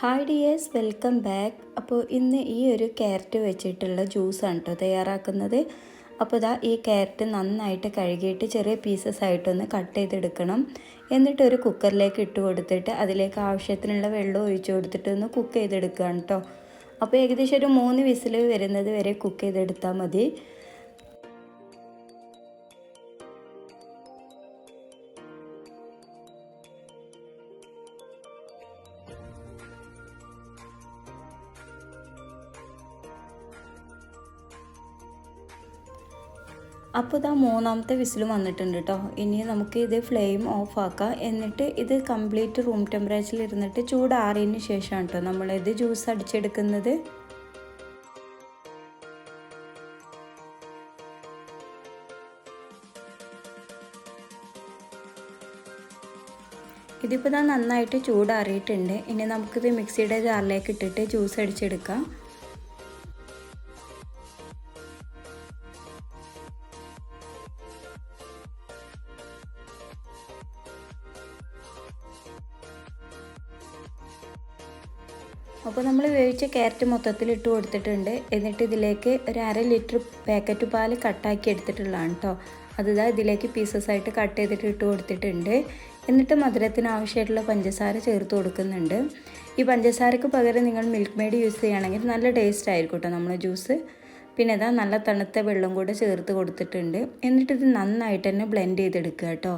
Hi dears, welcome back. അപ്പോൾ ഇന്ന് ഈ ഒരു ക്യാരറ്റ് വെച്ചിട്ടുള്ള ജ്യൂസാണ് കേട്ടോ തയ്യാറാക്കുന്നത്. അപ്പോൾ ഈ ക്യാരറ്റ് നന്നായിട്ട് കഴുകിയിട്ട് ചെറിയ പീസസ് ആയിട്ടൊന്ന് കട്ട് ചെയ്തെടുക്കണം. എന്നിട്ട് ഒരു കുക്കറിലേക്ക് ഇട്ട് കൊടുത്തിട്ട് അതിലേക്ക് ആവശ്യത്തിനുള്ള വെള്ളം ഒഴിച്ച് കൊടുത്തിട്ട് ഒന്ന് കുക്ക് ചെയ്തെടുക്കുകയാണ് കേട്ടോ. അപ്പോൾ ഏകദേശം ഒരു 3 വിസിൽ വരുന്നത് വരെ കുക്ക് ചെയ്തെടുത്താൽ മതി. അപ്പോൾ മൂന്നാമത്തെ വിസിൽ വന്നിട്ടുണ്ട് കേട്ടോ. ഇനി നമുക്ക് ഇത് ഫ്ലെയിം ഓഫ് ആക്കാം. എന്നിട്ട് ഇത് കംപ്ലീറ്റ് റൂം ടെമ്പറേച്ചറിൽ ഇരുന്നിട്ട് ചൂടാറിയതിന് ശേഷമാണ് കേട്ടോ നമ്മളിത് ജ്യൂസ് അടിച്ചെടുക്കുന്നത്. ഇതിപ്പോൾ നന്നായിട്ട് ചൂടാറിയിട്ടുണ്ട്. ഇനി നമുക്കിത് മിക്സിയുടെ ജാറിലേക്ക് ഇട്ടിട്ട് ജ്യൂസ് അടിച്ചെടുക്കാം. അപ്പോൾ നമ്മൾ വേവിച്ച ക്യാരറ്റ് മൊത്തത്തിൽ ഇട്ട് കൊടുത്തിട്ടുണ്ട്. എന്നിട്ട് ഇതിലേക്ക് ഒരു 1/2 ലിറ്റർ പാക്കറ്റ് പാൽ കട്ടാക്കി എടുത്തിട്ടുള്ളതാണ് കേട്ടോ. ഇതിലേക്ക് പീസസ് ആയിട്ട് കട്ട് ചെയ്തിട്ട് ഇട്ട് കൊടുത്തിട്ടുണ്ട്. എന്നിട്ട് മധുരത്തിന് ആവശ്യമായിട്ടുള്ള പഞ്ചസാര ചേർത്ത് കൊടുക്കുന്നുണ്ട്. ഈ പഞ്ചസാരക്ക് പകരം നിങ്ങൾ മിൽക്ക് മെയ്ഡ് യൂസ് ചെയ്യുകയാണെങ്കിൽ നല്ല ടേസ്റ്റ് ആയിരിക്കും കേട്ടോ നമ്മൾ ജ്യൂസ്. പിന്നെ നല്ല തണുത്ത വെള്ളം കൂടെ ചേർത്ത് കൊടുത്തിട്ടുണ്ട്. എന്നിട്ടിത് നന്നായിട്ട് തന്നെ ബ്ലെൻഡ് ചെയ്തെടുക്കുക കേട്ടോ.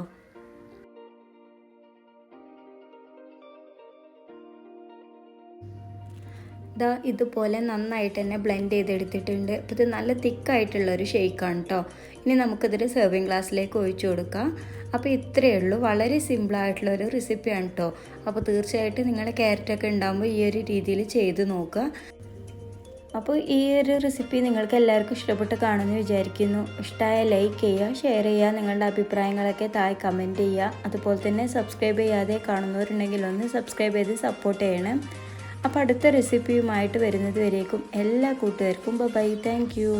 ഇതുപോലെ നന്നായിട്ട് തന്നെ ബ്ലെൻഡ് ചെയ്തെടുത്തിട്ടുണ്ട്. അപ്പോൾ ഇത് നല്ല തിക്കായിട്ടുള്ളൊരു ഷേക്കാണ് കേട്ടോ. ഇനി നമുക്കിതിൽ സെർവിങ് ഗ്ലാസ്സിലേക്ക് ഒഴിച്ചു കൊടുക്കാം. അപ്പോൾ ഇത്രയേ ഉള്ളൂ. വളരെ സിമ്പിളായിട്ടുള്ളൊരു റെസിപ്പിയാണ് കേട്ടോ. അപ്പോൾ തീർച്ചയായിട്ടും നിങ്ങളുടെ ക്യാരറ്റൊക്കെ ഉണ്ടാകുമ്പോൾ ഈ ഒരു രീതിയിൽ ചെയ്ത് നോക്കുക. അപ്പോൾ ഈ ഒരു റെസിപ്പി നിങ്ങൾക്ക് എല്ലാവർക്കും ഇഷ്ടപ്പെട്ട് കാണുമെന്ന് വിചാരിക്കുന്നു. ഇഷ്ടമായ ലൈക്ക് ചെയ്യുക, ഷെയർ ചെയ്യുക, നിങ്ങളുടെ അഭിപ്രായങ്ങളൊക്കെ താഴെ കമൻറ്റ് ചെയ്യുക. അതുപോലെ തന്നെ സബ്സ്ക്രൈബ് ചെയ്യാതെ കാണുന്നവരുണ്ടെങ്കിൽ ഒന്ന് സബ്സ്ക്രൈബ് ചെയ്ത് സപ്പോർട്ട് ചെയ്യണം. അപ്പോൾ അടുത്ത റെസിപ്പിയുമായിട്ട് വരുന്നത് വരേക്കും എല്ലാ കൂട്ടുകാർക്കും ബൈ. Thank you.